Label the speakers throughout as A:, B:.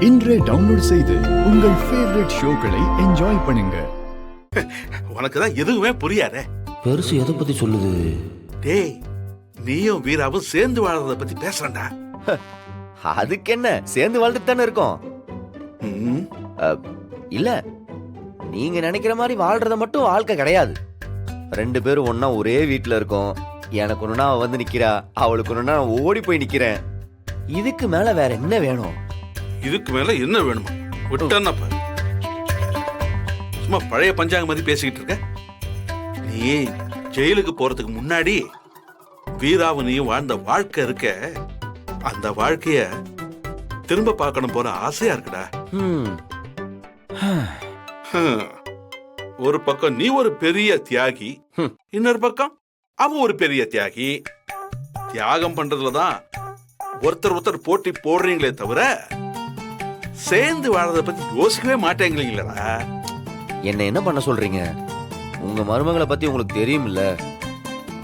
A: இன்றே டவுன்லோட் செய்து உங்கள் ஃபேவரட் ஷோக்களை என்ஜாய் பண்ணுங்க.
B: உனக்கு தான் எதுவுமே புரியாதே.
C: பெருசு எதை பத்தி சொல்லுது?
B: டேய், நீயும் வீராவும் சேர்ந்து வாழறத பத்தி பேசுறேன்டா.
C: அதுக்கு என்ன, சேர்ந்து வாழ்ந்துட்டு தானே இருக்கோம்.
B: ம்,
C: இல்ல, நீங்க நினைக்கிற மாதிரி வாழ்றத மட்டும் வாழ்க்கை கிடையாது. 2 பேரும் ஒன்னா ஒரே வீட்டுல இருக்கோம். எனக்கு ஒண்ணுனா அவ வந்து நிக்கிறா, அவளுக்கு ஒண்ணுனா நான் ஓடி போய் நிக்கிறேன். இதுக்கு மேல வேற என்ன வேணும்?
B: இதுக்கு மேல என்ன வேணுமா? விட்டேன்னப்ப சும்மா பழைய பஞ்சாங்க மாதிரி பேசிக்கிட்டு இருக்க. நீ ஜெயிலுக்கு போறதுக்கு முன்னாடி வீராவும் நீயும் வாழ்ந்த வாழ்க்கை இருக்க, அந்த வாழ்க்கைய திரும்ப பார்க்கணும் போல ஆசையா இருக்குடா.
C: ஹம்.
B: ஒரு பக்கம் நீ ஒரு பெரிய தியாகி, இன்னொரு பக்கம் அவன் ஒரு பெரிய தியாகி. தியாகம் பண்றதுலதான் ஒருத்தர் போட்டி போடுறீங்களே தவிர சேர்ந்து வாழறத பத்தி யோசிக்கவே மாட்டேங்களா?
C: என்ன பண்ண சொல்றீங்க? உங்க மருமகளை பத்தி உங்களுக்கு தெரியும்ல,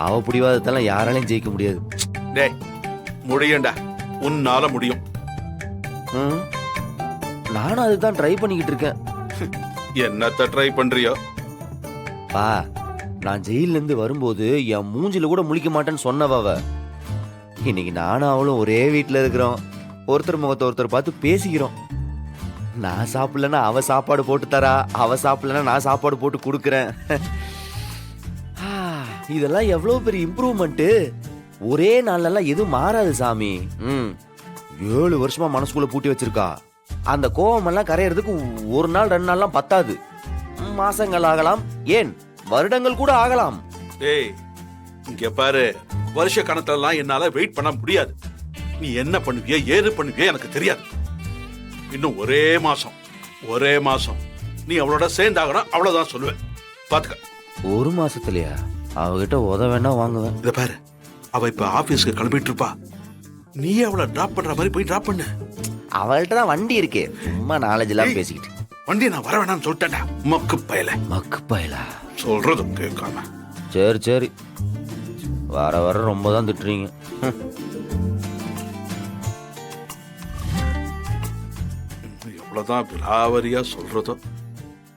C: அவ பிடிவாதத்தெல்லாம் யாராலையும் ஜெயிக்க முடியாது.
B: டேய், முடியும்டா, உன்னால முடியும்.
C: நானும் அதுதான் ட்ரை பண்ணிக்கிட்டு இருக்கேன்.
B: என்னத்த ட்ரை பண்றியோ?
C: பா, நான் ஜெயில இருந்து வரும்போது என் மூஞ்சில கூட முழிக்க மாட்டேன்னு சொன்னவ. இன்னைக்கு நானும் அவளும் ஒரே வீட்டுல இருக்கிறோம். ஒருத்தர் முகத்தை ஒருத்தர் பார்த்து பேசிக்கிறோம். நான் சாப்பிடலன்னா அவ சாப்பாடு போட்டு தரா, அவ சாப்பிடலன்னா நான் சாப்பாடு போட்டு கொடுக்கறேன். இதெல்லாம் எவ்வளவு பெரிய இம்ப்ரூவ்மெண்ட். ஒரே நாள்லாம் எதுவும் மாறாது சாமி. 7 வருஷமா மனசுக்குள்ள பூட்டி வச்சிருக்கா. அந்த கோவம் எல்லாம் கரையிறதுக்கு 1 நாள் 2 நாள்லாம் பத்தாது. மாசங்கள் ஆகலாம், ஏன் வருடங்கள் கூட ஆகலாம்.
B: டேய், இங்க பாரு, வருஷ கணக்கெல்லாம் என்னால வெயிட் பண்ண முடியாது. நீ என்ன பண்ணுவிய ஏது பண்ணுவிய எனக்கு தெரியாது. இன்னும் ஒரே மாசம் நீ அவளோட சேர்ந்தாகணும், அவ்வளவுதான் சொல்லுவேன். பாத்துக்க.
C: 1 மாசத்துலயா? அவகிட்ட உதவேனா வாங்குவேன்.
B: இத பாரு, அவ இப்ப ஆபீஸ்க்கு கிளம்பிட்டு இருப்பா. நீ அவளை டிராப் பண்ற மாதிரி போய் டிராப் பண்ணு.
C: அவள்கிட்ட தான் வண்டி இருக்கு. சும்மா நாலேஜ் எல்லாம் பேசிக்கிட்டு.
B: வண்டி நான் வர வேணாம்னு சொல்லிட்டேன்டா. மக்கு பயல சொல்றதும் கேட்காம.
C: சரி, வர ரொம்ப தான் திட்டுறீங்க.
B: எவ்வளவுதான் விலாவரியா சொல்றதோ.